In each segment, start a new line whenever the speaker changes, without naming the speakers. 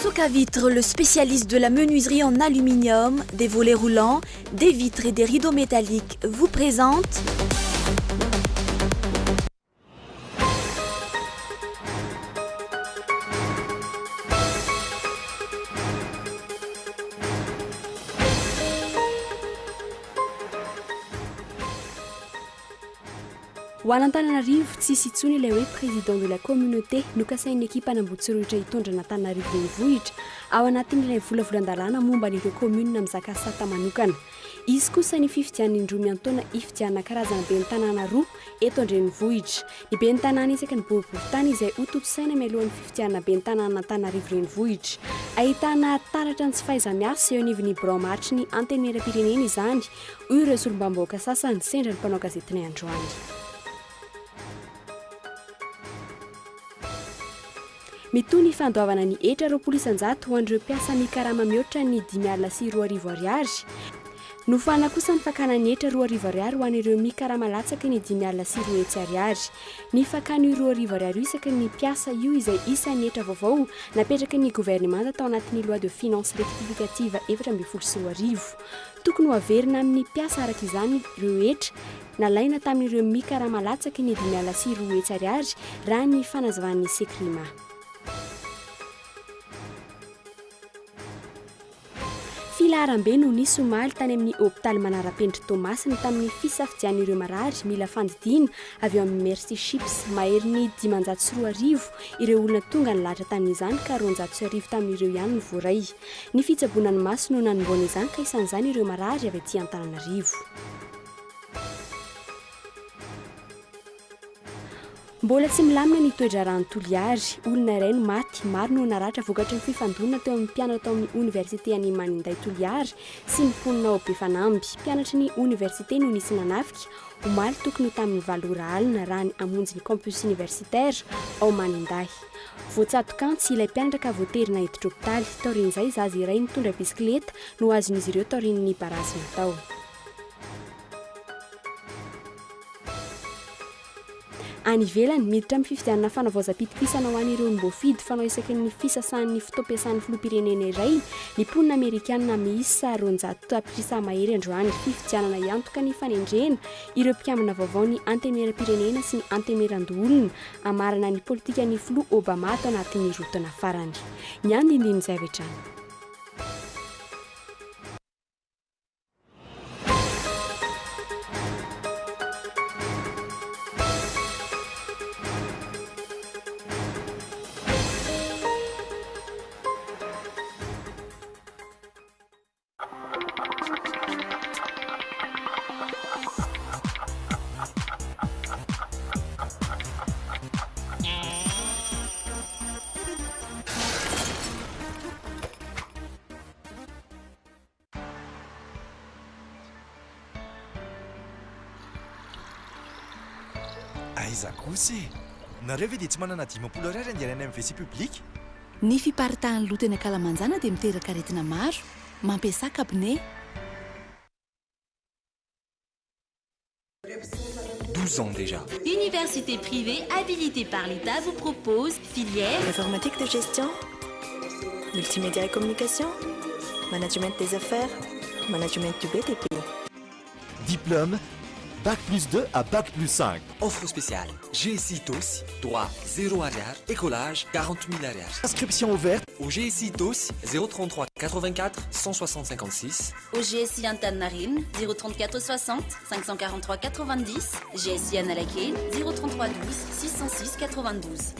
Soka Vitre, le spécialiste de la menuiserie en aluminium, des volets roulants, des vitres et des rideaux métalliques, vous présente...
Ho an'Antananarivo tsisy itsony ilay hoe président de la communauté nokasain'ny ekipa anamboatsy hitondra n'Antananarivo renivohitra ao anatin'ilay volavolan-dalàna momba an'ireo commune mizaka sata manokana. Izy kosa ny fifidian'ny indroa miantoana ifidianana karazana ben'ny tanàna roa eto an-drenivohitra. Ny ben'ny tanàna isaky ny boriboritany izay ho toto-saina mialohan'ny fifidianana ben'ny tanàna Antananarivo renivohitra. Ahitana taratra ny tsy fahaiza-miasa eo anivon'ny branch ny antenimieram-pirenena izany. Hoy ireo solombambaoaka sasany sendra ny mpanao gazetiny androany. Mitony fandoavana ny etra roapolo isan-jato ho an'ireo mpiasa mikarama mihoatra ny 5,4 ariary. Nofana kosa ny fakana ny etra 2 ariary ho an'ireo mikarama latsaka ny 5,1 ariary. Ny fakana io 2 ariary isaky ny mpiasa io izay isan'ny etra vaovao napetraka ny gouvernement tao anatin'ny loi de finance rectificative 2020. Tokony ho averina amin'ny mpiasa araka izany ireo etra nalaina tamin'ireo mikarama latsaka ny 5,1 ariary raha ny fanazavan'ny sekrima. Filaharam-be no nisy omaly tany amin'ny hôpitaly Manarapenitra Tomasina tamin'ny fisafidian'ireo marary mila fandidiana avy eo amin'ny Merci Chips mahery ny 504 ireo olona tonga nilahatra tamin'izany ka 404 tamin'ireo ihany no voaray. Ny fitsaboana ny maso no nanomboana izany ka isan'izany ireo marary avy aty Antananarivo. Mbola tsy milamina ny toedra rano Toliary, olona iray no maty, maro no naratra vokatry ny fifandonana teo amin'ny mpianatra tao amin'ny Université any Maninday Toliary sy ny mponina ao Befanamby. Mpianatra ny université no nisy nanafika, omaly tokony tamin'ny 7 alina raha ny amonjy ny campus universitaire ao Maninday. Voatsatokantsy ilay mpianatra ka voaterina hiditra hôpitaly. Taorin'izay zaza iray mitondra bisikileta no azon'izy ireo taorin'ny barazy natao. Any ivelany miditra amin'ny fifidianana fanavaozam-pitokisana ho an'ireo mbofidy fanao isaky ny fisasan'ny fotoam-piasan'ny filoham-pirenena iray ny mponina Amerikanina miisa 200 tapitrisa mahery androany. Fifidianana iantoka ny fanendrena ireo mpiambina vaovao ny antenimieram-pirenena sy ny antenimieran-doolona amarana ny politika ny filoha Obama tao anatin'ny rotona farany. Ny andindin'izay vetrany.
Aiza kosa e! Nareo ve dia tsy manana 10 ariary andehanany amin'ny WC public?
Ny fiparitahan'ny loto eny Kalamanjana dia miteraka aretina maro, mampiasa cabinet.
12 ans déjà.
Université privée habilitée par l'État vous propose filière
informatique de gestion, multimédia et communication, management des affaires, management du BTP.
Diplôme Bac plus 2 à Bac plus 5.
Offre spéciale. GSI TOS, droit 0 arrière, écolage 40 000 arrière.
Inscription ouverte
au GSI TOS 033 84 160 56.
Au GSI Antananarivo 034 60 543 90. GSI Analakely 033 12 606 92.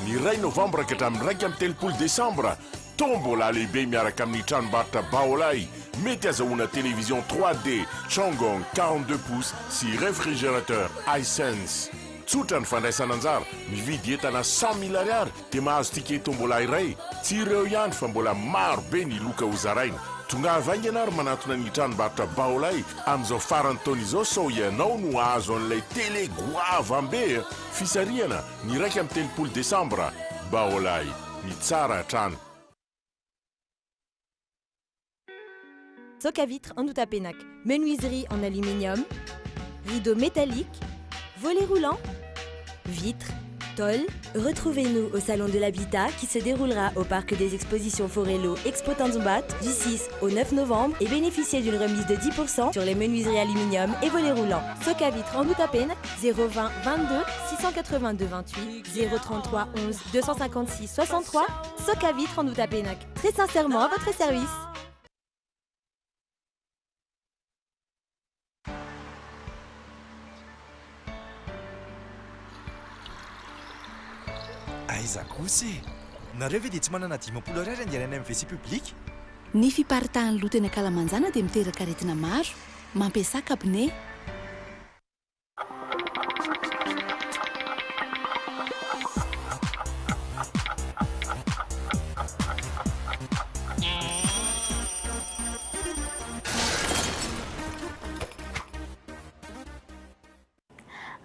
Ny 2 novembre ka hatramin'ny 1 amin'ny 3 décembre tombola lehibe miaraka amin'ny tranombarotra Baolay mety azahoana télévision 3D Chongong 42 pouces sy réfrigérateur iSense. Tsotra ny fandraisana anjara, mividy entana 100 000 ariary dia mahazo ticket tombola iray. Tsy ireo ihany fa mbola maro be ny loka ho zaraina. Tongava ianaro manatona ny tranombarotra Baolay amin'izao farany taona izao sao ianao no azo an'ilay télé goavam-be. Fisarihana ny 1 amin'ny 3 décembre. Baolay, ny tsara trano.
Soka Vitre en Outapenac, menuiserie en aluminium, rideaux métalliques, volets roulants, vitres, TOL, retrouvez-nous au Salon de l'Habitat qui se déroulera au Parc des Expositions Forello Expo Tanzumbat du 6 au 9 novembre et bénéficiez d'une remise de 10% sur les menuiseries aluminium et volets roulants. Soca vitre en doute à peine 020 22 682 28 033 11 256 63. Soca vitre en doute à peine. Très sincèrement à votre service.
Aiza kosa e nareo ve dia tsy manana 10 ariary andehanany amin'ny WC public
ny fiparitahan'ny loto eny ankalamanjana dia miteraka aretina maro mampiasa kabine.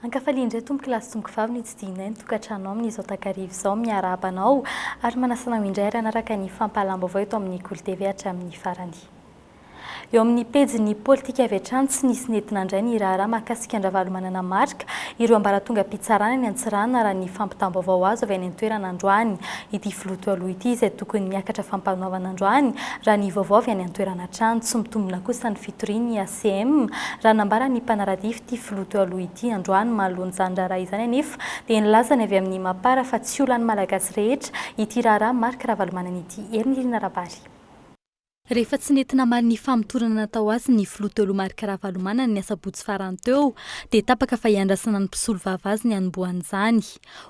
Ankafaliandray tomboky lasy tomboky vavy ny tsy dinay ny tokantrano amin'izao takarivo izao miarabanao ary manasana indray ranaraka ny fampahalamba-vao eto amin'ny KOLO TV hatramin'ny farany. Eo amin'ny pejy politika avy hatrany tsy nisy nentina indray ny raharaha mahakasika andravalomanana marika ireo ambaratonga mpitsarana ny Antsirana raha ny fampitam-baovao azo avy any an-toerana androany ity filoto aloha ity izay tokony miakatra fampanoavana androany raha ny vaovao avy any an-toerana trano tsy mitombina kosa ny fitoriany ACM raha nambara ny mpanaradivo ity filoto aloha ity androany mahalony izany raharaha izany anefa dia nilazany avy amin'ny mapara fa tsy olan'ny malagasy rehetra ity raharaha marika ravalomanana ity erinirina rabary. Rehefa tsy nentina mary ny famitorana natao azy ny filoto aloha marika ravalomanana ny asabotsy farany teo dia tapaka fa hiandrasana ny mpisolo vavazy ny hanombohan'izany.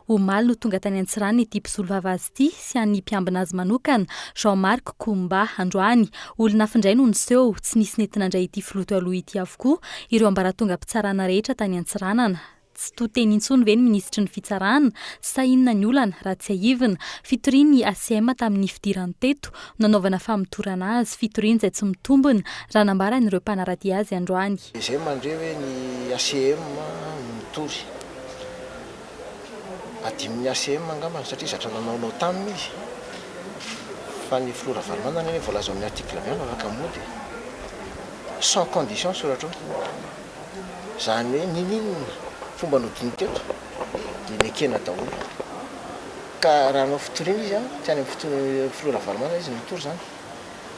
Omaly no tonga tany Antsirana ity mpisolo vavazy ity sy an'ny mpiambina azy manokana Jean-Marc Komba androany. Olona afindray no niseho tsy nisy nentina indray ity filoto aloha ity avokoa ireo ambaratonga mpitsarana rehetra tany Antsiranana. Tsy toteny intsony ve ny minisitry ny fitsarana sa inona ny olana raha tsy aivina fitoriany ACM tamin'ny fidirany teto nanaovana famitorana azy fitoriany izay tsy mitombina raha nambara n'ireo mpanaradia azy androany.
Izay mandre hoe ny ACM mitory adimin'ny ACM angambany satria zatra nanaonao taminy izy fa ny flora valmanana ny voalaza amin'ny article miano afaka mody sans condition soratra zany hoe ninina fomba nodiny teto ny ekena daholo ka raha anao fitoriana izy tsy any amin'ny flora valmanana izy mitory zany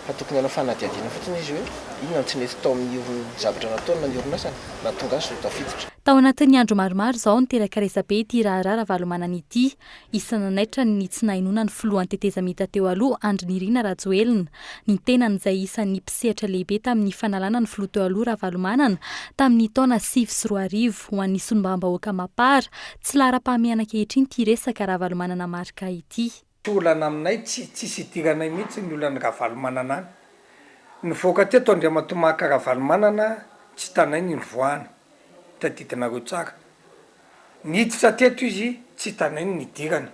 fa tokony anao fanadiadiana fotsiny izy hoe inona tsy mety tao amin'ny zavatra nataony na ny orinasany na tonga azy tafiditra.
Tao anatin'ny andro maromaro izao niteraka resabe ity raharaha ravalomanana ity isananaitra ny tsy nahinona ny filohan'ny tetezamita teo aloha Andry Nirina Rajoelina ny tenany izay isan'ny mpisehatra lehibe tamin'ny fanalana ny filoha teo aloha ravalomanana tamin'ny taona 2004 ho an'ny solombavam-bahoaka mapara tsy lara-pahamehana ankehitriny ity resaka ravalomanana marika ity.
Olana aminay tsisy idiranay mihitsy ny olana ravalomanana any. Ny voaka teto Andriamatomaka ravalomanana tsy tanay ny voana tadidinareo tsara. Niditra teto izy tsy tanay ny idirana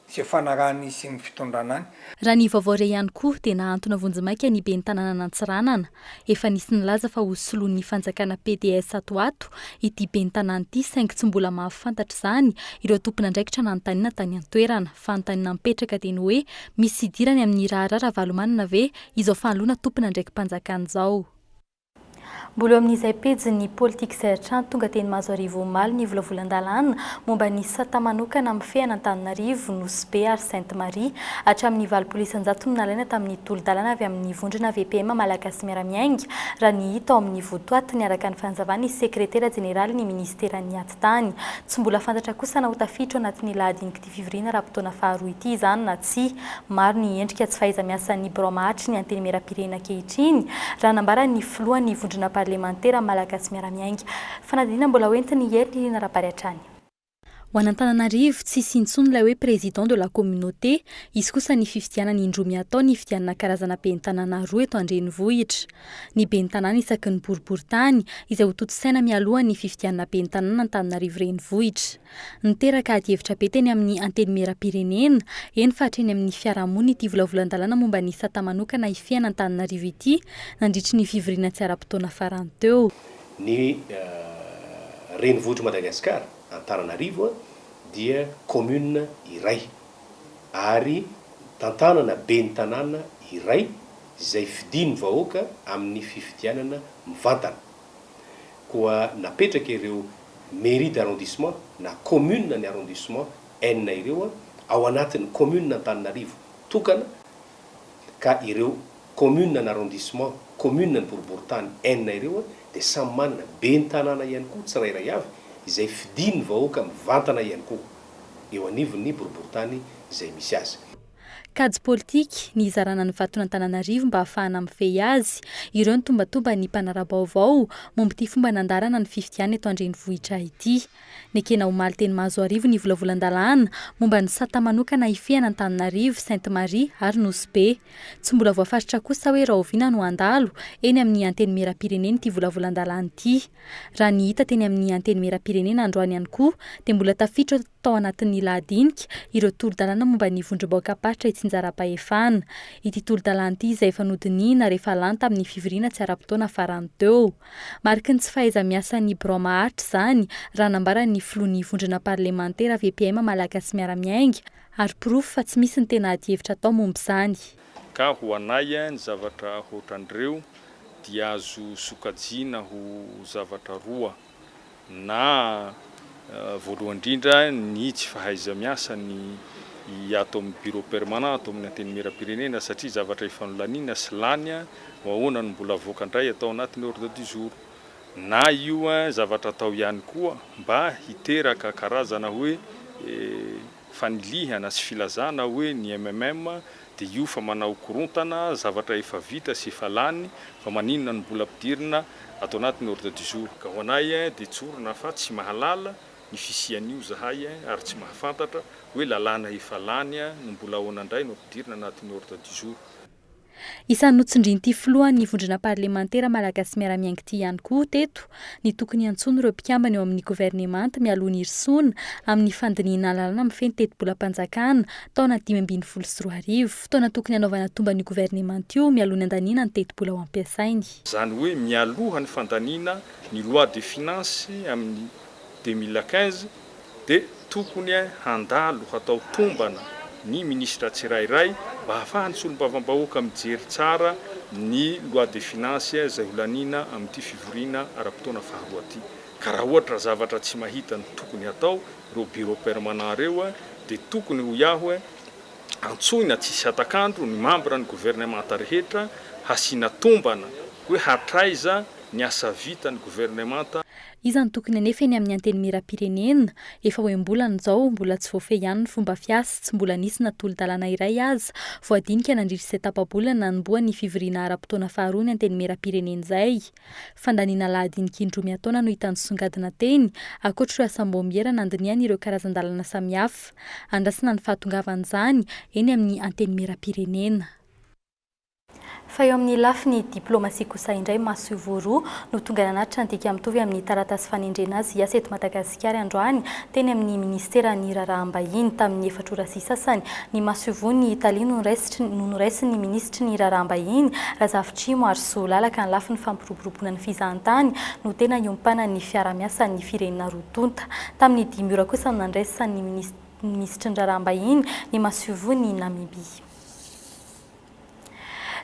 izay fanarahany sy ny fitondrana any.
Raha ny vaovao iray ihany koa dia nahantona vonjimaika ny ben'ny tanàna Antsiranana. Efa nisy nilaza fa hosoloan'ny fanjakana PDS atoato ity ben'ny tanàna ity saingy tsy mbola mahafantatra izany ireo tompon'andraikitra nanontaniana tany an-toerana. Fanontaniana mipetraka dia ny hoe misy idirany amin'ny raharaha ravalomanana ve izao fanoloana tompon'andraiki-mpanjakana izao. Mbola amin'izay pejy ny politika izay hatrany tonga teny mahazo arivo omaly ny volavolan-dalàna momba ny sata manokana amin'ny fehan'Antananarivo Nosy Be ary Sainte-Marie hatramin'ny valopolo-isanjato no nalaina tamin'ny tolo-dalàna avy amin'ny vondrona VPM malagasy miara-miainga raha ny hita ao amin'ny votoaty niaraka ny fanazavana ny sekretera jeneraly ny ministeran'ny aty tany. Tsy mbola fantatra kosa na ho tafiditra anatin'ny lahadinik'ity fivoriana raha-potoana faharoa ity izany na tsy. Maro ny endrika tsy fahaiza-miasan'ny brômahatry ny anteny miara-pirenena ankehitriny raha nambara ny filohan'ny vondrona parlementaire malagasy miara-miainga. Fanadina mbola hoentiny hery ny rabary hatrany. Ho an'Antananarivo tsisy intsony ilay hoe président de la communauté, izy kosa ny fifidianana indromy atao ny fifidianana karazana ben'ny tanàna roa eto an-drenivohitra. Ny ben'ny tanàna isaky ny boriboritany izay ho toto-saina mialoha ny fifidianana ben'ny tanàna Antananarivo renivohitra. Niteraka adi-hevitra be teny amin'ny anteny miara-pirenena eny fa hatreny amin'ny fiarahamonina ity volavolan-dalàna momba ny sata manokana hifehana Antananarivo ity nandritry ny fivoriana tsy ara-potoana farany teo.
Ny renivohitra Madagasikara Antananarivo dia commune iray ary tantanana ben'ny tanàna iray izay fidiny vahoaka amin'ny fifidianana mivantana. Koa napetraka ireo mairie d'arrondissement na commune ny arrondissement enina ireo ao anatin'ny commune Antananarivo tokana ka ireo commune na arrondissement commune ny boriboritany enina ireo dia samy manana be ny tanàna ihany koa tsirairay avy izay fidiny vahoaka mivantana ihany koa eo anivon'ny boriboritany izay misy azy.
Kajy politika ny izarana ny vatona Antananarivo mba ahafahana mifehy azy. Ireo ny tombatomba ny mpanara vaovao momba ity fomba nandarana ny fifidiana eto andrenivohitra ity. Nekena omaly teny Mahazoarivo ny volavolan-dalàna momba ny sata manokana ifehana Antananarivo, Sainte-Marie ary Nosy-Be. Tsy mbola voafaritra kosa hoe raha oviana no andalo eny amin'ny anteny mera-pirenena ity volavolan-dalàna ity. Raha ny hita teny amin'ny anteny mera-pirenena androany ihany koa dia mbola tafiditra tao anatin'ny lahadinika ireo tolo-dalàna momba ny vondrom-boakapatra Tsinjara-Pahefana. Ity tolo-dalàna ity izay efa nodiniana rehefa lany tamin'ny fivoriana tsy ara-potoana farany teo. Mariky ny tsy fahaiza-miasan'ny birao maharitra izany raha nambara ny filohan'ny vondrona parlemantera VPM malagasy miara-miainga ary pirofo fa tsy misy ny tena adi-hevitra atao momba izany.
Ka ho anay ny zavatra ohatran'ireo dia azo sokajiana ho zavatra roa na voalohany indrindra ny tsy fahaiza-miasa ny ato amin'ny bureau permanent ato amin'ny anteny mera-pirenena satria zavatra efa nolaniana sy lany ahoana no mbola voakandray atao anatin'ny ordre du jour na io zavatra atao ihany koa mba hiteraka karazana hoe fanilihana sy filazana hoe ny MMM dia io fa manao korontana zavatra efa vita sy efa lany fa maninona no mbola ampidirina atao anatin'ny ordre du jour. Ka ho anay dia tsorona fa tsy mahalala ny fisian'io zahay ary tsy mahafantatra hoe lalàna efa lany no mbola ahoanandray no ampidirina anatin'ny ordre du jour.
Isan'ny notsindrin'ity filohan'ny vondrona parlemantera malagasy miara-miainga ity ihany koa teto ny tokony antsony ireo mpikambana eo amin'ny gouvernemanta mialoha ny hirsoana amin'ny fandiniana lalàna mifeny teti-bola-panjakana taona 2024. Fotoana tokony anaovana tomba ny gouvernemanta io mialoha ny andaniana ny teti-bola ho ampiasainy.
Izany hoe mialoha ny fandaniana ny loi de finance amin'ny 2015 dia tokony handalo hatao tombana ny ministra tsirairay mba ahafahany solom-bavam-bahoaka mijery tsara ny loi de finance izay holanina amin'ity fivoriana ara-potoana faharoa ity. Ka raha ohatra zavatra tsy mahita ny tokony atao ireo bureau permanent reo dia tokony ho yaho antsoina tsisy atakandro ny membre ny gouvernemanta rehetra hasiana tombana hoe hatraiza ny asa vita ny gouvernemanta.
Izany tokony anefa eny amin'ny anteny mera-pirenena efa oem-bolana izao mbola tsy voafehy ihany ny fomba fiasa tsy mbola nisy na tolo-dalàna iray aza voadinika nandritra sy tapa-bolana nanomboa ny fivoriana ara-potoana faharoa ny anteny mera-pirenena izay. Fandaniana lahadinika indroa miataona no hitan'ny songadina teny ankoatra ireo asam-bombiera nandiniana ireo karazan-dalàna samihafa. Andrasana ny fahatongavan'izany eny amin'ny anteny mera-pirenena. Fa eo amin'ny lafiny diplomasia kosa indray maso voaroa no tonga nanatitra ny dika mitovy amin'ny taratasy fanendrena azy asa eto Madagasikara androany teny amin'ny ministera ny raharaha-mbahiny tamin'ny 4 ora sasany ny maso voa ny Italia no noraisy ny ministra ny raharaha-mbahiny Razafitrimo ary Solalaka ny lafiny fampiroboroboana ny fizahantany no tena iompana ny fiara-miasa ny firenena rotonta. Tamin'ny 5 ora kosa no nandraisa ny ministra ny raharaha-mbahiny ny maso voa ny Namibia.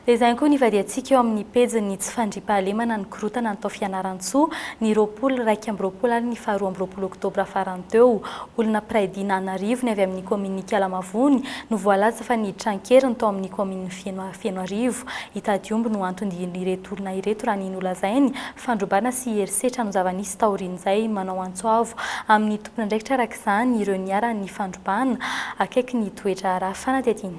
Dia izany koa ny variantsika eo amin'ny pejy tsy fandriam-pahalemana ny korotana natao fianaran-tsoa ny 20 ary ny 12 oktobra farany teo. Olona piraidiana Anarivo ny avy amin'ny komini Kalamavony no voalaza fa ny trankeriny tao amin'ny komini Fenoarivo. Hitady omby no antondin'ireto olona ireto raha ny nolazainy fandrobana sy herisetra no zava-nisy taorian'izay manao antsoavo amin'ny tompony andraikitra araka izany ireo niara-ny fandrobana akaiky ny toetra raha fanadihadiana.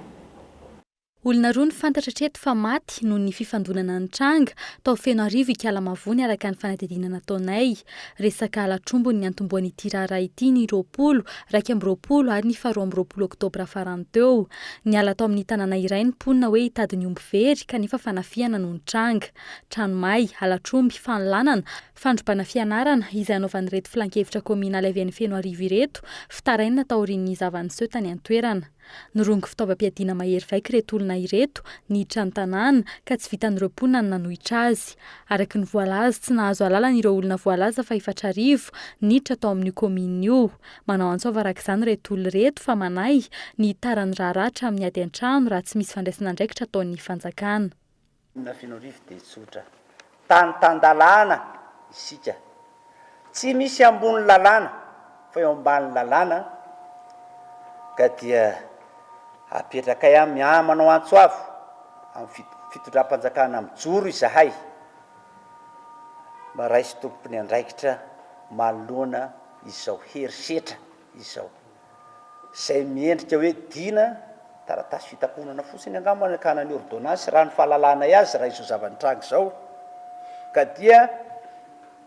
Olona roa ny fantatra hatreto fa maty noho ny fifandonana ny tranga tao Fenoarivo i Kalamavony araka ny fanadihadiana nataonay. Resaka halatrombo ny antomboan'ity raharaha ity ny 20, 20 ary ny 12 oktobra farany teo. Niala tao amin'ny tanàna iray ny mponina hoe hitady ny omby very kanefa fanafiana noho ny tranga. Tranomay, halatromby, fanolanana, fandropana fianarana izay anaovan'ireto filan-kevitra kominaly avy any Fenoarivo ireto fitaraina taorian'ny zava-niseho tany an-toerana. Norongo fitaovam-piadiana mahery vaika ireto olona ireto niditra ny tanàna ka tsy vitan'ireo mponina nanohitra azy. Araka ny voalaza tsy nahazo alalana ireo olona voalaza fa 4 niditra tao amin'ny komina io. Manao antsoava araka izany ireto olona ireto fa manahy ny taran'ny raharatra amin'ny ady an-trano raha tsy misy fandraisana andraikitra ataon'ny fanjakana.
Na Fenoarivo dia tsotra. Tan-dalàna isika. Tsy misy ambony lalàna fa eo ambany lalàna ka dia apetraka ihany manao antsoavo amin'ny fitondram-panjakana mijoro izahay mba raisy tompony andraikitra malona izao herisetra izao izay miendrika hoe dina taratasy fitakonana fotsiny angamba kana ny ordonnance raha ny fahalalana azy raha izo zavanitranga zao ka dia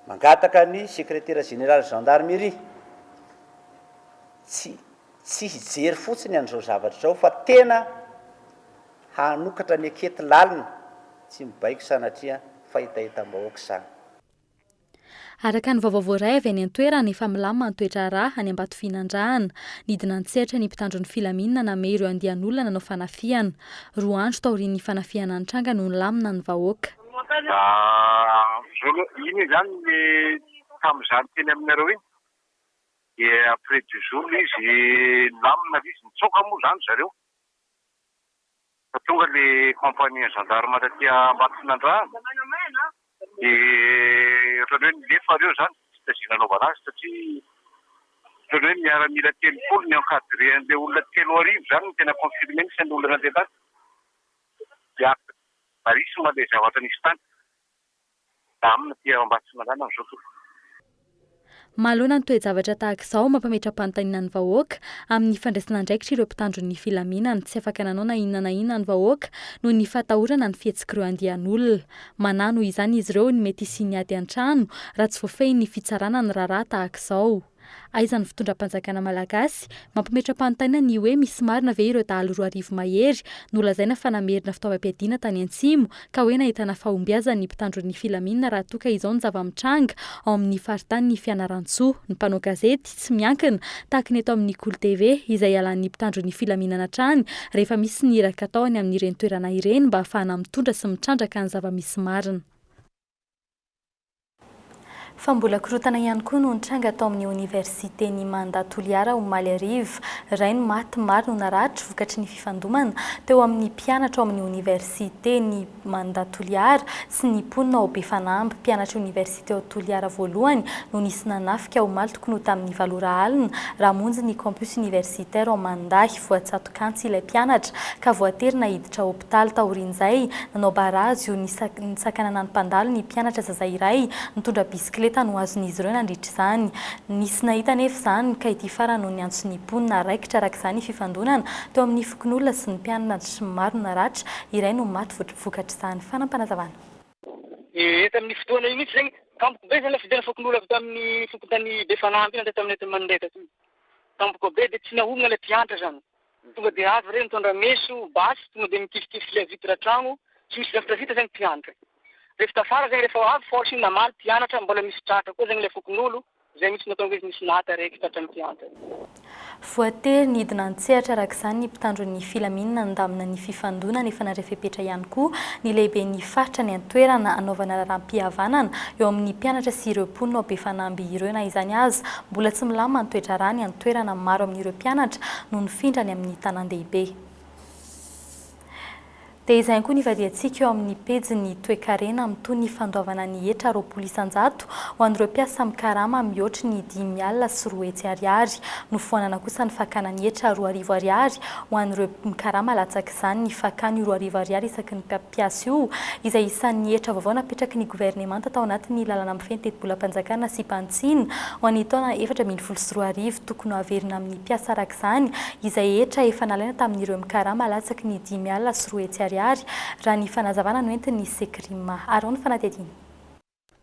mangataka ny secrétaire général gendarmerie tsy hijery fotsiny an'izao zavatra zao fa tena hanokatra ny akety lalina tsy mibaiko sanatria fahitahitam-bahoaka izany.
Araka ny vaovao voaray avy any an-toerana efa milamina ny toetra rà any Ambatofianandrahana nidina an-tsehatra ny mpitandro ny filaminana name ireo andian'olona nanao fanafiana. 2 andro taorian'ny fanafiana ny tranga no nilamina ny vahoaka.
Iny zany tamin'izany teny aminareo iny dia après 2 jours izy lamina izy nitsoka moa zany zareo fa tonga le compagnie gendarme taty Ambatofianandrahana ohatrany hoe nilefa reo zany tsy tazinanaovana azy satria ohatrany hoe miaramila telopolo ny encadré an'ilay olona 3 arivo zany no tena confirmé ny sy ny olona andeha tany dia marisy ma le zavatra nisy tany da amina ty Ambatofianandrahana amin'izao tokoa.
Malona ny toe-javatra tahaka izao mampametra-panontaniana ny vahoaka amin'ny fandraisana andraikitra ireo mpitandro ny filaminana tsy afaka nanao na inona ny vahoaka no ny fatahorana ny fihetsika ireo andian'olona. Manano izany izy ireo ny mety hisiany ady an-trano raha tsy voafehy ny fitsarana ny raharaha tahaka izao. Aizan'ny fitondram-panjakana malagasy mampametra-panontaniana ny hoe misy marina ve ireo dahalo 4 arivo mahery no lazaina fa namerina fitaovam-piadiana tany Antsimo ka hoe nahitana fahombiazana ny mpitandro ny filaminana raha toka izao ny zava-mitranga ao amin'ny faritany ny Fianaratsoa. Ny mpanao gazety tsy miankina tahaka ny eto amin'ny KOLO TV izay ialan'ny mpitandro ny filaminana trany rehefa misy ny iraka atao any amin'ireny toerana ireny mba ahafahana mitondra sy mitrandraka ny zava-misy marina. Fa mbola korotana ihany koa no nitranga atao amin'ny oniversiten'ny Mandatoliara Omalyarivo. Iray ny maty maro no naratra vokatry ny fifandomana teo amin'ny mpianatra ao amin'ny oniversiten'ny Mandatoliara sy ny mponina ao Befanamby. Mpianatra oniversite ao Toliara voalohany no nisy nanafika ao Omaly tokony ho tamin'ny 7 alina raha monjy ny campus universitaire ao Mandahy. Voatsatokantsy ilay mpianatra ka voatery nahiditra hôpitaly taorian'izay. Nanao barazy io nisakanana ny mpandalo ny mpianatra zaza iray nitondra bisikileta no azon'izy ireo nandritra izany. Nisy nahita nefa izany ka ity farany no niantson'ny mponina raikitra araka izany fifandonana teo amin'ny fokon'olona sy ny mpianatra maro naratra. Iray no maty vokatry izany. Fanampanazavana.
Eto amin'ny fotoana io mihitsy zegny tampoka be zany fidena fokon'olona avy tamin'ny fokotany Befanamby iny tamin'ny eto mandeha taty. Tampoka be dia tsy nahomana ilay mpianatra zany. Tonga dia avy ireny mitondra meso basy tonga dia mikifikify ilay vitra trano tsy misy zavatra vita zegny mpianatra. Rehefa tafara zegny rehefa avy force namaly mpianatra mbola misy tratra koa zegny ilay fokon'olo zay misy natonga izy misy nata araiky tratran'ny mpianatra.
Voatery nidina an-tsehatra araka izany ny mpitandro ny filaminana nandamina ny fifandonana efa narefepetra ihany koa ny lehibe ny faritra ny an-toerana anaovana raharaham-pihavanana eo amin'ny mpianatra sy ireo mponina ao Befanamby ireo. Na izany azy mbola tsy milamina ny toetra rà ny an-toerana maro amin'ireo mpianatra no nifindrany amin'ny tanan-dehibe. Dia izay koa nivadiantsika eo amin'ny pejy toe-karena amin'ny toy ny fandoavana ny hetra 20 isan-jato ho an'ireo mpiasa mikarama mihoatra ny 5 alina sy 2 hetsy ariary. Nofoanana kosa ny fakana ny hetra 2 arivo ariary ho an'ireo mikarama latsaka izany. Ny fakany 2 arivo ariary isaky ny mpiasa io izay isan'ny hetra vaovao napetraky ny governemanta tao anatin'ny lalana mifehy teti-bola-panjakana sy mpantsina ho an'ny taona 4.4 tokony averina amin'ny mpiasa araka izany izay hetra efa nalaina tamin'ireo mikarama latsaky ny 5 alina sy 2 hetsy ariary raha ny fanazavana no entin'ny sekrima arao ny fanatediny.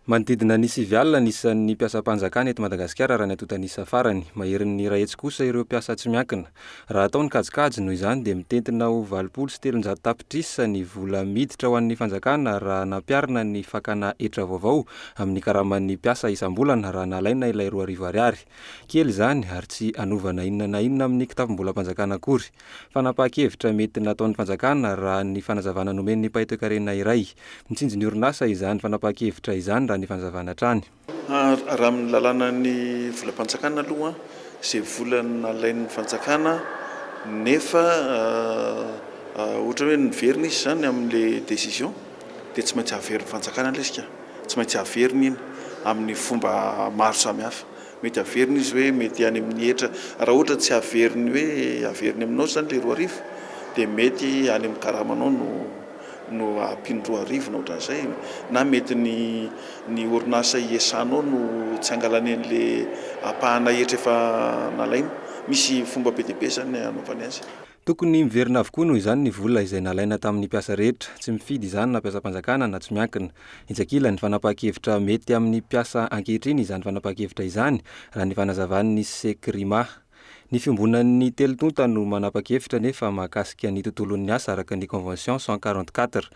Manodidina ny 9 alina nisan'ny mpiasa-panjakana eto Madagasikara raha ny atotanisa farany. Maherin'ny iray hetsy kosa ireo mpiasa tsy miankina. Raha ataony kajikajy noho izany dia mitentina ho 700 tapitrisa ny vola miditra ho an'ny fanjakana raha nampiarina ny fakana hetra vaovao amin'ny karaman'ny mpiasa isam-bolana raha nalaina ilay 2 arivo ariary. Kely izany ary tsy anovana inona na inona amin'ny kitapom-bola-panjakana akory. Fanapahakevitra mety nataon'ny fanjakana raha ny fanazavana nomen'ny mpahay-toe-karena iray. Mitsinjo ny orinasa izany fanapahakevitra izany ny fanazavana trany.
Raha amin'ny lalàna ny vola-panjakana aloha izay volana nalain'ny fanjakana nefa ohatra hoe niverina izy zany amin'ilay décision dia tsy maintsy averin'ny fanjakana ilay isika, tsy maintsy averina iny amin'ny fomba maro samihafa. mety averina izy hoe mety any amin'ny hetra raha ohatra tsy averiny hoe averiny aminao zany le 2 arivo dia mety any amin'ny karamanao no ampiny 2 arivo na ohatran'izay na mety ny orinasa iesanao no tsy angalany an'le apahana hetra efa nalaina misy fomba be dia be zany anaovany azy.
Tokony miverina avokoa noho izany ny vola izay nalaina tamin'ny mpiasa rehetra, tsy mifidy izany na mpiasa-panjakana na tsy miankina. Intsakila ny fanapakevitra mety amin'ny mpiasa ankehitriny izany fanapakevitra izany raha ny fanazavan'ny sekrima. Ny fiombonan'ny telotonta no manapakevitra nefa mahakasika ny tontolon'ny asa araka ny convention 144.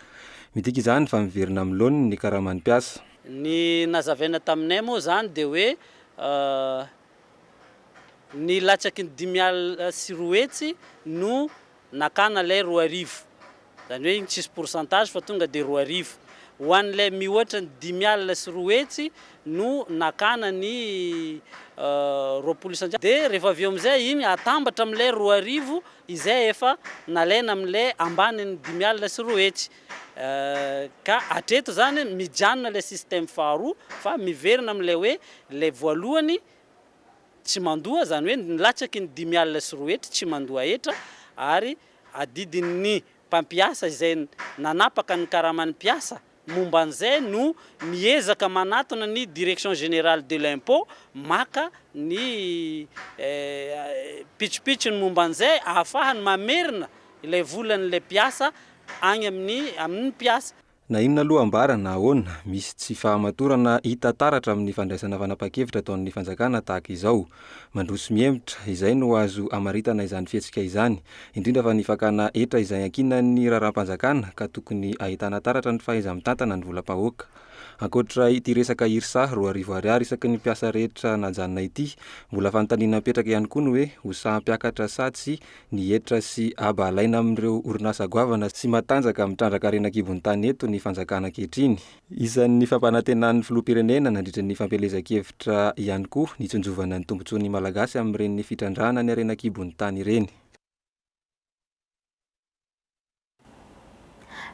Midika izany fa miverina amin'ny laoniny ny karaman'ny mpiasa.
Ny nazavaina taminay moa zany dia hoe ny latsaky ny 5,4 no nakana lay 2 arivo. Zany hoe igny tsisy pourcentage fa tonga dia 2 arivo. Ho an'ilay mihoatra ny 5,4 no nakana ny 20%. Dia rehefa avy eo amin'izay iny atambatra amin'ilay 2 arivo izay efa nalaina amin'ilay ambanin'ny 5,4. Ka hatreto zany mijanona ilay système faharoa fa miverina amin'ilay hoe ilay voalohany tsy mandoa, zany hoe nilatsaky ny 5,4 tsy mandoa hetra ary adidin'ny mpampiasa izay nanapaka ny karaman'ny mpiasa momba an'izay no miezaka manatona ny direction générale de l'impôt maka ny pitsopitsony momba an'izay ahafahany mamerina ilay volan'ilay mpiasa agny amin'ny mpiasa.
Na inona aloha ambara na ahoana, misy tsy fahamatorana hita taratra amin'ny fandraisana fanapakevitra ataon'ny fanjakana tahaka izao. Mandroso mihemitra, izay no azo amaritana izany fihetsika izany. Indrindra fa ny fakana hetra izay ankinan'ny raharam-panjakana ka tokony ahitana taratra ny fahaiza-mitantana ny volam-pahoaka. Ankoatra ity resaka irsa 2 arivo ariary isaky ny mpiasa rehetra najanona ity, mbola fanontaniana mipetraka ihany koa no hoe ho sahampiakatra sa tsy ny hetra sy aba alaina amin'ireo orinasa goavana sy matanjaka mitrandraka renakibon'ny tany eto ny fanjakana ankehitriny. Isan'ny fampanantenan'ny filoham-pirenena nandritra ny fampelezan-kevitra ihany koa ny tsonjovana ny tombontsoan'ny malagasy amin'ireny fitrandrahana ny renakibon'ny tany ireny.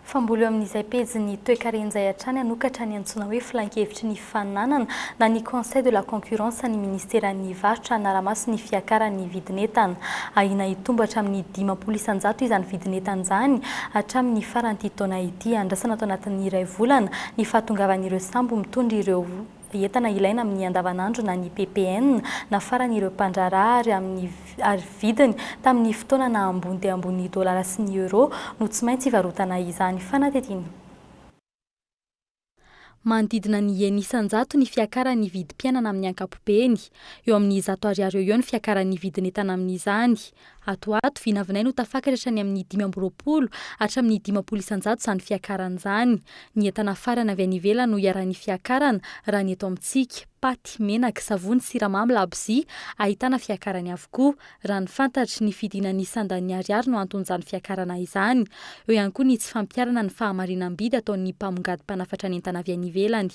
Famboly amin'izay pejy ny toe-karen'izay hatrany anokatra ny antsoina hoe filan-kevitry ny fananana na ny conseil de la concurrence ny ministeran'ny varotra naramaso ny fiakaran'ny vidin'entana. Ahina hitombatra amin'ny 5% izany vidin'entana izany hatramin'ny faran'ity taona ity. Andrasana tao anatin'ny 2 volana ny fahatongavan'ireo sambo mitondra ireo entana ilaina amin'ny andavanandro na ny PPN na faran'ireo mpandrarary amin'ny vidiny tamin'ny fotoana na ambony dia ambony $, sy ny euro no tsy maintsy varotana izany fanatetiny. Manodidina ny enisan-jato ny fiakaran'ny vidim-piainana amin'ny ankapobeny. Eo amin'ny 100 ariary eo ny fiakaran'ny vidin'entana amin'izany. Atoato vinavinay no tafakatra ny amin'ny 520 hatramin'ny 50 isan-jato izany fiakaran'izany. Ny entana farana avy any ivelany no iarahan'ny fiakarana raha ny eto amintsika paty, menaka, savony, siramamy, labozia ahitana fiakarany avokoa. Raha ny fantatry ny fidinan'ny 100 ariary no anton'izany fiakarana izany. Eo ihany koa ny tsy fampiarana ny fahamarinam-bidy ataon'ny mpamongady mpanafatra ny entana avy any ivelany.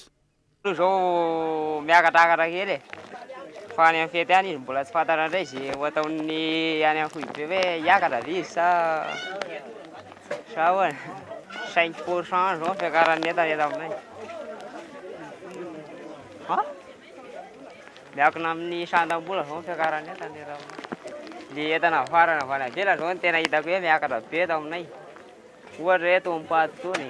Zao miakatakatra kely e. Fa any amin'ny fety any izy mbola tsy fantatra ndray izay ho ataony any amin'ny foibe hoe hiakatra izy sa hoe 5% zao fiakaran'ny entana eto aminay. Miakina amin'ny 100 zao fiakaran'ny entana eto aminay. Le entana farana avy any ivelany zao no tena hitako hoe miakatra be eto aminay. Ohatra hoe tompaty tony.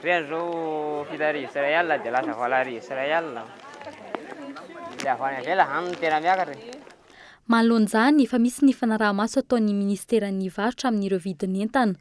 Reny zao fitarivo Israel dia lasa valarivo Israel. Dia avy any ivelany hany no tena miakatra.
Manoloan'izany efa misy ny fanaraha-maso ataon'ny ministeran'ny varotra amin'ireo vidin'entana.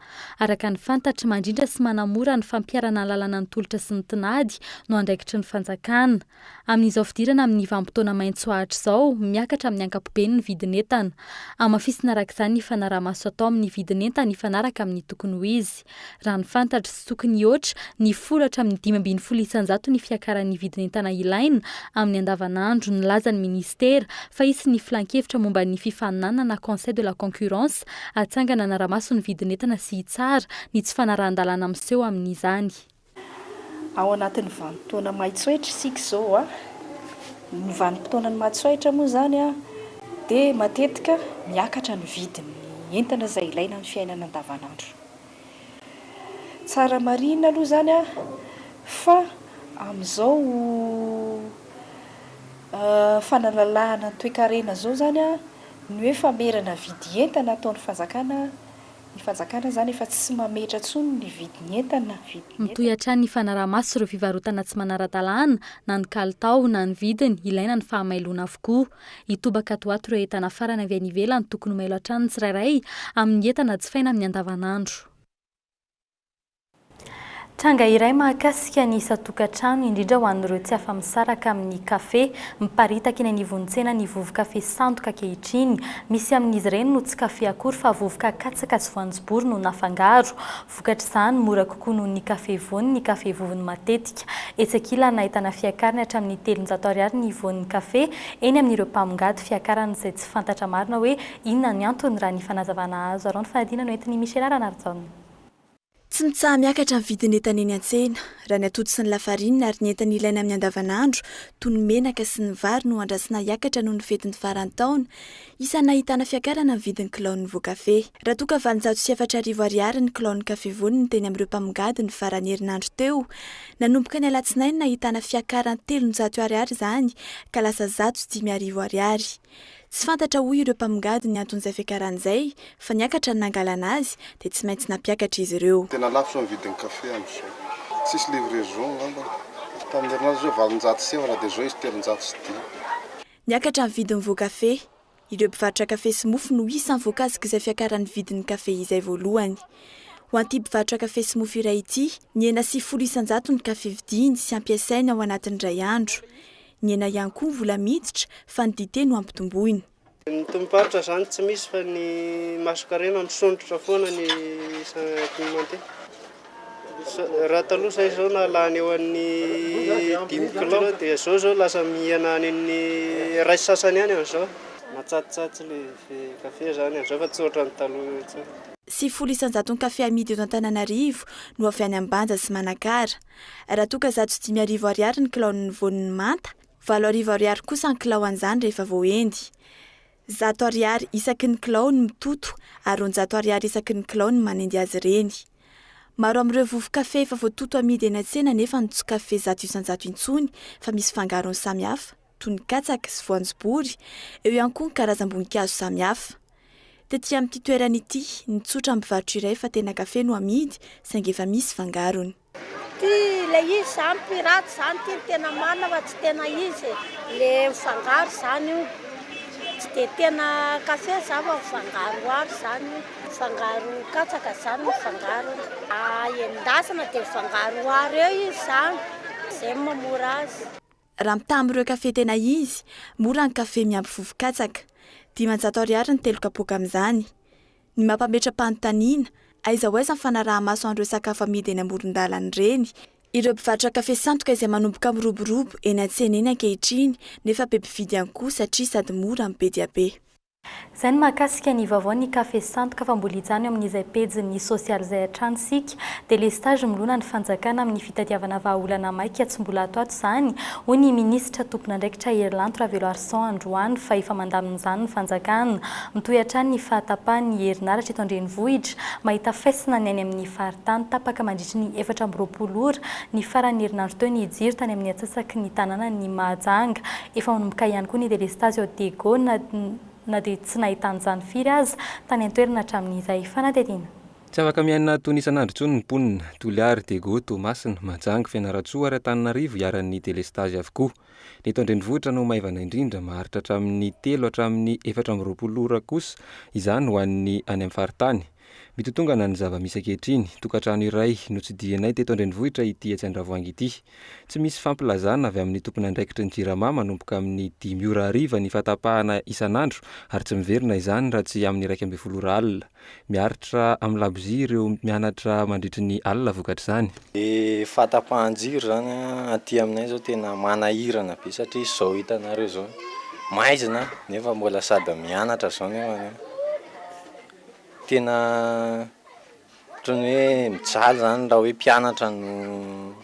Araka ny fantatry mandrindra sy manamora ny fampiarana lalana ny tolotra sy ny tinady no andraikitry ny fanjakana. Amin'izao fidirana amin'ny vanim-potoana maitso ahatra izao, miakatra amin'ny ankapobeny ny vidin'entana. Amafisina araka izany ny fanaraha-maso atao amin'ny vidin'entana ifanaraka amin'ny tokony ho izy. Raha ny fantatry sy tokony ohatra ny folatra amin'ny 520 isan-jato ny fiakaran'ny vidin'entana ilaina amin'ny andavanandro ny lazan'ny ministera fa isy ny filan-kevitra momba ny fifaninana na conseil de la concurrence atsangana naramaso ny vidin'entana sy tsara ny tsy fanarahan-dalana amin'seho amin'izany.
Ao anatin'ny vanim-potoana maitsoahitra isika izao ny vanim-potoana maitsoahitra moa zany dia matetika miakatra ny vidin'ny entana izay ilaina amin'ny fiainana andavanandro. Tsara marina aloha zany fa amin'izao Fanalalahana toe-karena zao zany a ny hoe famerana vidy entana ataon'ny fanjakana. Ny fanjakana zany efa tsy mametra tsony ny vidiny entana.
Mitohatra ny fanaraha-maso ireo fivarotana tsy manara-dalàna na ny kalitao na ny vidiny ilaina ny fahamailona avokoa. Itobaka toato ireo entana farana avy any ivelany tokony mailo hatrany tsirairay amin'ny entana jifaina amin'ny andavanandro. Tranga iray mahakasika ny isa-tokantrano indrindra ho an'ireo tsy afa-misaraka amin'ny kafe miparitaka eny anivon'ny-tsena ny vovo-kafe sandoka ankehitriny. Misy amin'izy ireny no tsy kafe akory fa vovoka katsaka sy voanjobory no nafangaro. Vokatra izany mora kokoa noho ny kafe voany ny kafe vovony matetika. Etsakilany ahitana fiakarana hatramin'ny 700 ariary ny voan'ny kafe eny amin'ireo mpamongady fiakarana izay tsy fantatra marina hoe inona ny antony raha ny fanazavana azo. Arao ny fanadina no entin'ny Michel Ranarjona.
Tsy mitsaha miakatra amin'ny vidiny entana eny an-tsena raha ny atody sy ny lafarinina ary ny entana ilaina amin'ny andavanandro toy ny menaka sy ny vary no andrasina hiakatra noho ny fetin'ny farantaona. Isana ahitana fiakarana amin'ny vidiny kilaon'ny voan-kafe. Raha toa ka 404 ariary ny kilaon'ny kafe voany ny teny amin'ireo mpamongady ny farany herinandro teo. Nanomboka ny alatsinainy ahitana fiakarana 300 ariary izany ka lasa 105 ariary. Tsy fantatra hoy ireo mpamongady ny anton'izay fiakaran'izay fa niakatra ny nangalana azy dia tsy maintsy nampiakatra izy ireo.
Tena lafo ny vidin'ny kafe amin'izao. Tsisy livraison ngamba. Tamin'ny herinandro zao 700 sevra dia zao izy 300 sy 10.
Niakatra ny vidin'ny voan-kafe. Ireo mpivarotra kafe sy mofo no isan'ny voakasika izay fiakaran'ny vidin'ny kafe izay voalohany. Ho an'ity mpivarotra kafe sy mofo iray ity, ny hena sy 100 ny kafe vidiny sy ampiasaina ao anatin'ny iray andro. Ny hena ihany koa vola miditra fa ny dite no ampitomboiny.
Ny tombarotra zany tsy misy fa ny masokarena misondrotra foana ny klimanté. Raha taloha say zao nalany eo amin'ny 5 kilao dia zao lasa mihana ny ray sasany ihany amin'izao. Matsatsatsy le kafe zany amin'izao fa tsy ohatran'ny taloha itsy.
Sy 100 kafe amidy eto Antananarivo no avy any Ambanja sy Manakara. Raha toa ka 105 ariary ny kilaon'ny voan'ny manta, 4 ariary kosa ny kilao an'izany rehefa voaendy. 100 ariary isaky ny kilao ny mitoto ary 100 ariary isaky ny kilao ny manendy azy ireny. Maro amin'ireo vovo-kafe efa voatoto amidy eny an-tsena nefa ny kafe 100 intsony fa misy fangarony samihafa toy ny katsaka sy voanjobory, eo ihany koa ny karazam-boninkazo samihafa. Tetỳ amin'ity toerana ity, ny tsotra mpivarotra iray fa tena kafe no amidy saingy efa misy fangarony.
Le izy zany piraty zany ty tena marina fa tsy tena izy. Le fangaro zany io. Tsy dia tena kafe zany fa fangaro ary zany. Fangaro katsaka zany no fangaro. Endasana dia fangaro ary eo izy zany. Izay mamora azy.
Raha mitaha amin'ireo kafe tena izy, mora ny kafe miampy vovo-katsaka. 500 ariary ny 3 kapoaka amin'izany. Ny mampametra-panontaniana, aiza ho aiza ny fanaraha-maso an'ireo sakafo amidy eny amoron-dalana ireny. Ireo mpivarotra kafe sandoka izay manomboka miroborobo eny an-tsena eny ankehitriny nefa be mpividy ihany koa satria sady mora amin'ny be dia be.
Izay ny mahakasika ny vaovao ny kafe sandoka fa mbola hijano amin'izay pejy sosialy izay hatranosika dia lestage milona ny fanjakana amin'ny fitadiavana vahaolana maika tsy mbola ato izany hoy ny minisitra tompon'andraikitra Irlandy Raveloarson Androany fa efa mandamin'izany ny fanjakana mitohy hatrany ny fahatapahany herinaratra eto an-drenivohitra mahita faisina ny any amin'ny faritany tapaka mandritry ny 420 ora ny farany herinandro teo ny jiro tany amin'ny atsasaky ny tanàna ny Mahajanga efa manomboka ihany koa ny delestage ao Dego na dia tsy nahitan'izany firy azy tany an-toerana hatramin'izay fanadihadiana.
Tsy afaka miaina toy isan'andro intsony ny mponina Toliary, Dego, Tomasina, Mahajanga, Fianaratsoa ary Antananarivo hiaran'ny delestage avokoa. Ny eto an-drenivohitra no maivana indrindra maharitra hatramin'ny 3 hatramin'ny 420 ora kosa izany ho an'ny any amin'ny faritany. Mitotongana ny zava-misy ankehitriny, tokantrano iray no tsy dianay teto an-drenivohitra ity Antsaindravoahangy ity. Tsy misy fampilazana avy amin'ny tompon'andraikitra ny Jirama manomboka amin'ny 5 ora hariva ny fatapahana isan'andro ary tsy miverina izany raha tsy amin'ny 1 ora alina. Miaritra amin'ny labozia ireo mianatra mandritry ny alina vokatr'izany.
Fatapahan-jiro zany aty aminay zao tena manahirana be satria zao hitanareo zao maizina nefa mbola sady mianatra zao nefa tena ohatran'ny hoe mijaly zany raha hoe mpianatra no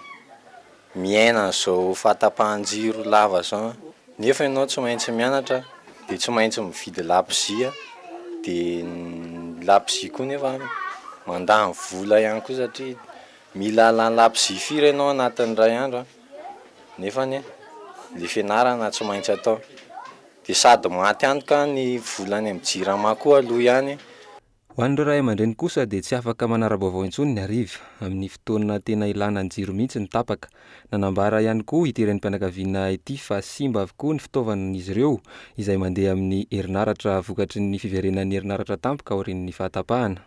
miaina zao fatapahan-jiro lava zao nefa ianao tsy maintsy mianatra dia tsy maintsy mividy labozia dia labozia koa nefa mandany vola ihany koa satria mila lany labozia firy ianao anatin'ny ray andro nefa le fianarana tsy maintsy atao dia sady maty antoka ny volany amin'ny jirama koa aloha ihany.
Ho an'ireo ray aman-dreny kosa dia tsy afaka manara-baovao intsony ny hariva amin'ny fotoana tena ilana ny jiro mihitsy ny tapaka. Nanambara ihany koa ity renim-pianakaviana ity fa simba avokoa ny fitaovan'izy ireo izay mandeha amin'ny herinaratra vokatry ny fiverenan'ny herinaratra tampoka aorian'ny fahatapahana.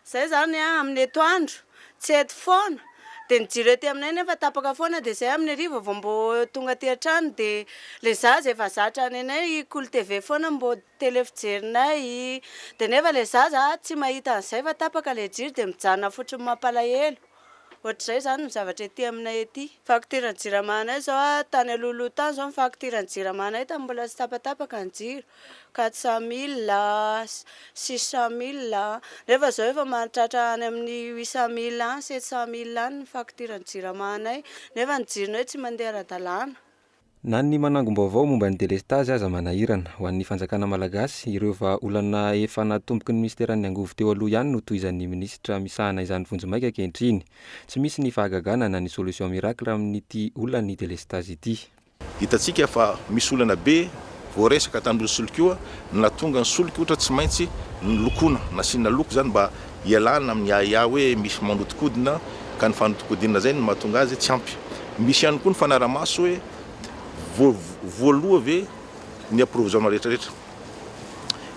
Zay zany amin'ny etoandro tsy eto foana dia ny jiro ety aminay nefa tapaka foana dia zay amin'ny hariva vao mbo tonga aty an-trano dia le zaza efa zatra any anay KOLO TV foana mbo tele fijerinay dia nefa le zaza tsy mahita an'izay fa tapaka le jiro dia mijanona fotsiny mampalahelo. Ohatr'izay zany ny zavatra ety aminay ety. Faktiran'ny jiramanay zao tany alohaloha tany zao ny faktiran'ny jiramanay tany mbola tsy tapatapaka ny jiro 400 000, 600 000 nefa zao efa mahatratra any amin'ny 800 000 700 000 any ny faktiran'ny jiramanay nefa ny jironay tsy mandeha ara-dalàna.
Na ny manangom-baovao momba ny delestage aza manahirana ho an'ny fanjakana malagasy ireo vahaolana efa natomboky ny ministeran'ny angovo teo aloha ihany no tohizan'ny ministra misahana izany vonjimaika ankehitriny. Tsy misy ny fahagagana na ny solution miracle amin'ity olana ny delestage ity.
Hitantsika fa misy olana be voaresaka tamin'ireo solikoa na tonga ny solika ohatra tsy maintsy ny lokona nasiana loko zany mba hialana amin'ny ahiahy hoe misy manotikodina ka ny fanotikodina zay no mahatonga azy tsy ampy. Misy ihany koa ny fanaramaso hoe voaloha ve ny approvisionnement rehetrarehetra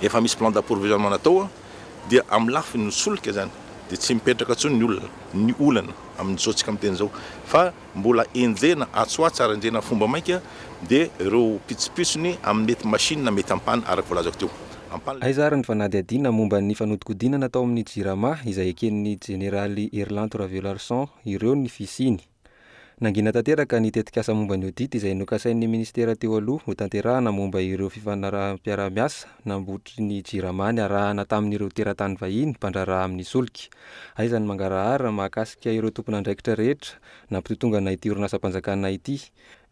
efa misy plan d'approvisionnement natao dia amin'ny lafiny ny solika zany dia tsy mipetraka ntsony ny olana amin'izao tsika amin'ny teny zao fa mbola enjena atsoatsara enjena fomba maika dia ireo pitsopitsony amin'ny mety machine mety ampany araka voalazako teo.
Aizara ny fanady adina momba ny fanodikodina natao amin'ny jirama izay eken'ny generaly Erlanto Ravelarson ireo ny fisiny. Nangina tanteraka ny tetikasa momba ny audit izay nokasain'ny ministera teo aloha ho tanterahana momba ireo fifanaraha-piara-miasa nambotry ny jirama ny arahana tamin'ireo teratany vahiny mpandraraha amin'ny solika. Aizany mangarahara mahakasika ireo tompon'andraikitra rehetra nampitotongana ity orinasa-panjakana ity.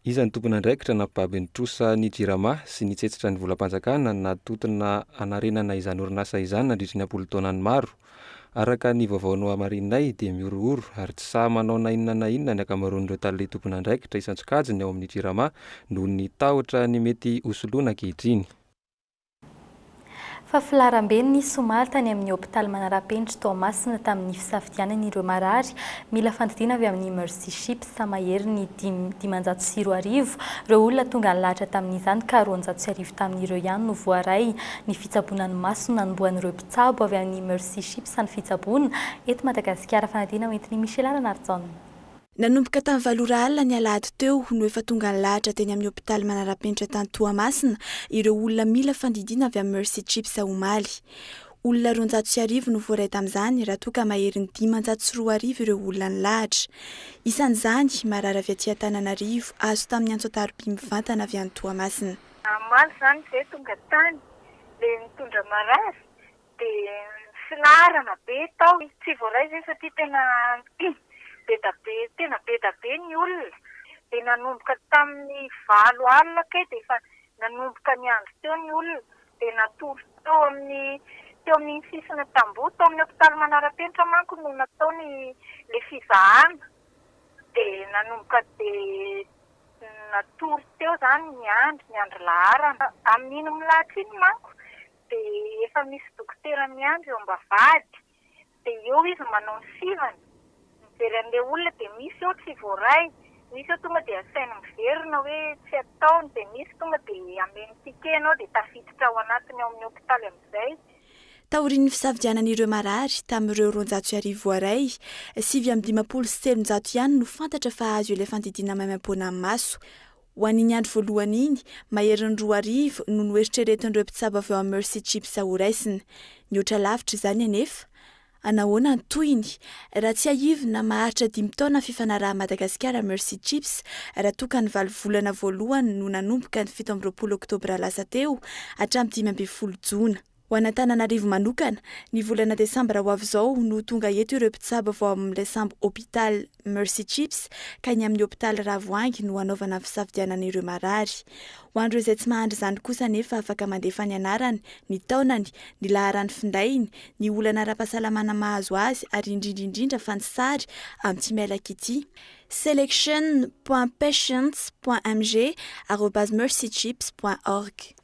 Izany tompon'andraikitra nampibaby ny trosa ny jirama sy nitsetsitra ny volam-panjakana natotona anarenana izany orinasa izany nandritra ny 10 taonany maro. Araka ny vaovaonao amarinay dia miorooro ary tsy sahy manao na inona na inona ny akamaroan'ireo tale tompon'andraikitra isan-tsokajiny ao amin'ny jirama noho ny tahotra ny mety hosoloana ankehitriny.
Fa filaram-be ny somaly tany amin'ny hôpitaly Manarapenitra Toamasina tamin'ny fisafidianany ireo marary mila fandidiana avy amin'ny Mercy Ships mahery ny 540 ireo olona tonga nilahatra tamin'izany ka 450 tamin'ireo ihany no voaray ny fitsaboana ny maso nanomboan'ireo mpitsabo avy amin'ny Mercy Ships ny fitsaboana eto Madagasikara. Fanadiana hoentin'ny Michel Arnardzon.
Nanomboka tamin'ny 7 alina ny alahady teo no efa tonga nilahatra teny amin'ny hôpitaly Manarapenitra tany Toamasina ireo olona mila fandidiana avy amin'ny Mercy Ships omaly. Olona 450 no voaray tamin'izany raha toa ka mahery ny 540 ireo olona nilahatra. Isan'izany marary avy aty Antananarivo azo tamin'ny antso-tarobia mivantana avy any Toamasina.
Amaly zany zay tonga tany le mitondra marary dia filarana be tao tsy voaray zay satria tena be ny olona dia nanomboka tamin'ny 7 alina kay dia efa nanomboka ny andro teo ny olona dia natory teo amin'ny sisina tamboho tao amin'ny hôpitaly Manarapenitra manko no nataony le fizahana dia nanomboka dia natory teo zany ny andro laharana amin'iny milahatra iny manko dia efa misy dokotera miandry eo ambavady dia eo izy manao ny sivana veran'ilay olona dia misy eo tsy voaray, misy eo tonga dia asaina miverina hoe tsy ataony dia misy tonga dia ameny tikenao dia tafiditra ao anatiny ao amin'ny hôpitaly amin'izay.
Taorian'ny fisafidianan'ireo marary tamin'ireo 450 voaray 723 ihany no fantatra fa azo ilay fandidiana maimam-poana amin'ny maso. Ho an'iny andro voalohany iny mahery ny 2 no noeritreretin'ireo mpitsabo avy ao amin'ny Mercy Ships ho raisina. Mihoatra lavitra izany anefa. Anahoana ny tohiny raha tsy ahivina maharitra 5 taona fifanaraha Madagasikara Mercy Ships raha toa ka ny 9 volana voalohany no nanomboka ny 17 Oktobra lasa teo hatramin'ny 15 Jona. Ho an'Antananarivo manokana ny volana desambra ho avy izao no tonga eto ireo mpitsabo vao amin'ilay sambo hôpital Mercy Chips ka ny amin'ny hôpital Ravoahangy no hanaovana fisafidianana ireo marary. Ho an'ireo izay tsy mahandry izany kosa nefa afaka mandefa ny anarany, ny taonany, ny laharany findainy, ny olana ara-pahasalamana mahazo azy ary indrindra fa ny sary amin'ny emailaka ity selection.patients.mg@mercychips.org.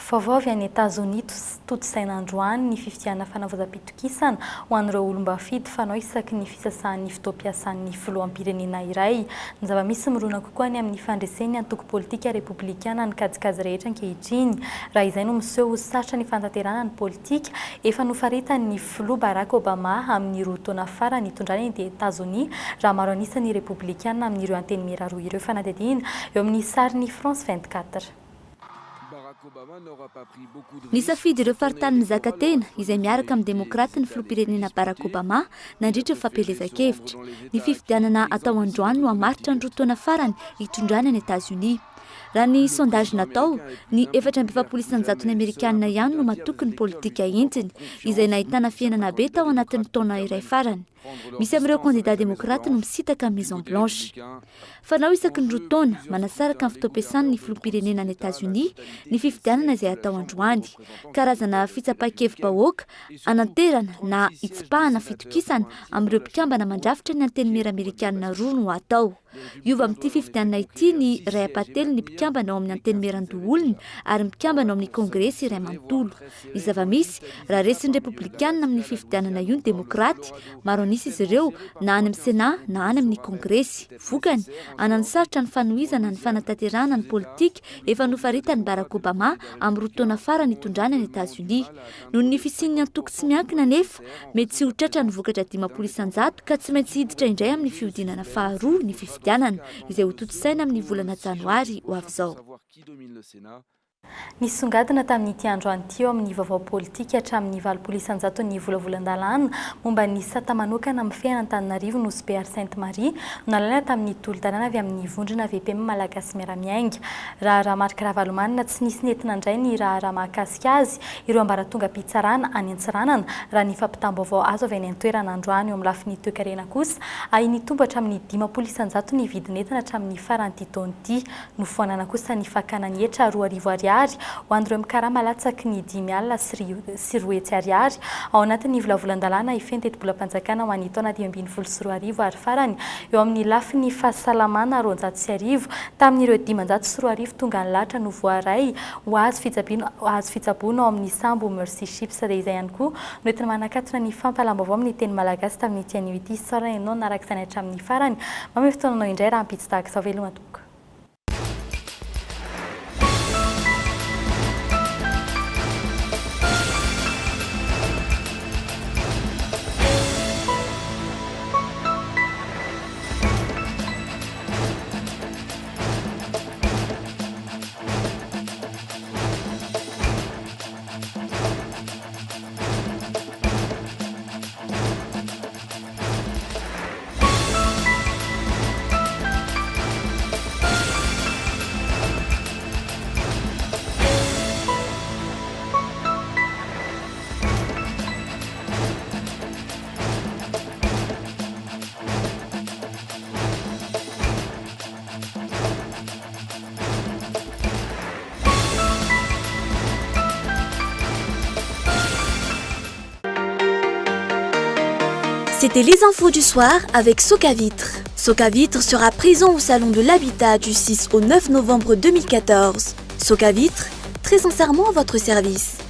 Vaovao avy any Etazonia totosaina androany ny fifidianana fanavaozam-pitokisana ho an'ireo olom-bafidy fanao isaky ny fisasahan'ny fotoam-piasan'ny filoham-pirenena iray. Ny zava-misy mirona kokoa ny amin'ny fandresen'ny antoko politika republikana ny kajikajy rehetra ankehitriny. Raha izay no miseho sarotra ny fantanterana ny politika efa nofaritany filoha Barack Obama amin'ny roa taona farany itondrany ny Etazonia raha maro anisan'ny republikana amin'ireo anteny mera roa ireo fanadihadiana eo amin'ny sarin'ny France 24.
Nisafidy ireo faritany mizaka tena izay miaraka amin'ny demokraty ny filoham-pirenena Barack Obama nandritra ny fampelezan-kevitra. Ny fifidianana atao androany no hamaritra ny roa taona farany itondrany any Etazonia. Raha ny sondage natao, ny 4.7% Amerikanina ihany no matoky ny politika entiny izay nahitana fiainana be tao anatin'ny taona iray farany. Misy amin'ireo kandida demokraty no misitaka amin'ny Maison Blanche. Fanao isaky ny roa taona manasaraka ny fotoam-piasan'ny ny filoham-pirenena any Etazonia ny fifidianana izay atao androany. Karazana fitsapakevim-bahoaka ananterana na itsipahana fitokisana amin'ireo mpikambana mandrafitra ny anteny mera Amerikanina roa no atao. Iova amin'ity fifidianana ity ny ray apatelo ny mpikambana ao amin'ny anteny meran-doholony ary mpikambana ao amin'ny kongresy iray manontolo. Ny zava-misy raha resin'ny republikanina amin'ny fifidianana io ny demokraty, maro anisy izy ireo na any amin'ny Sénat na any amin'ny kongresy. Vokany ananisaritra ny fanohizana ny fanatanterahana ny politika efa nofaritany Barack Obama amin'ny roa taona farany itondrany any Etazonia. Noho ny fisian'ny antoko tsy miankina nefa mety tsy ho tratra ny vokatra 500 ka tsy maintsy hiditra indray amin'ny fihodinana faharoa ny fifidianana izay ho totosaina amin'ny volana janoary ho avy izao.
Nisongadina tamin'ity androany ity eo amin'ny vaovao politika hatramin'ny 900 ny volavolan-dalàna momba ny sata manokana amin'ny fiainan-Antananarivo nosy Bear Sainte-Marie nalaina tamin'ny tolo-dalàna avy amin'ny vondrona VPM malagasy miara-miainga. Raha marika Ravalomanina tsy nisy nentina indray ny raha mahakasika azy ireo ambaratonga mpitsarana any Antsiranana raha ny fampitam-baovao azo avy any an-toerana androany eo amin'ny lafiny toe-karena kosa ay nitombo hatramin'ny 500 ny vidin'entana hatramin'ny faran'ity taona ity nofoanana kosa ny fakana ny hetra 2,000 ariary ho an'ireo mikarama latsaky ny 5 alina sy 2 ariary ao anatin'ny volavolan-dalàna ifeny tetim-bolam-panjakana ho an'ny taona 2024 ary farany eo amin'ny lafiny fahasalamana 200 tamin'ireo 500 tonga ny lahatra no voaray ho azo fitsaboana ao amin'ny sambo Mercy Chips dia izay ihany koa no entina manakatona ny fampalam-baovao amin'ny teny malagasy tamin'ny tianio ity sorana ianao naraka izany hatramin'ny farany mamy fotoananao indray raha ampitsy tahaka izao veloma tokoa.
C'était les infos du soir avec Socavitre. Socavitre sera présent au Salon de l'Habitat du 6 au 9 novembre 2014. Socavitre, très sincèrement à votre service.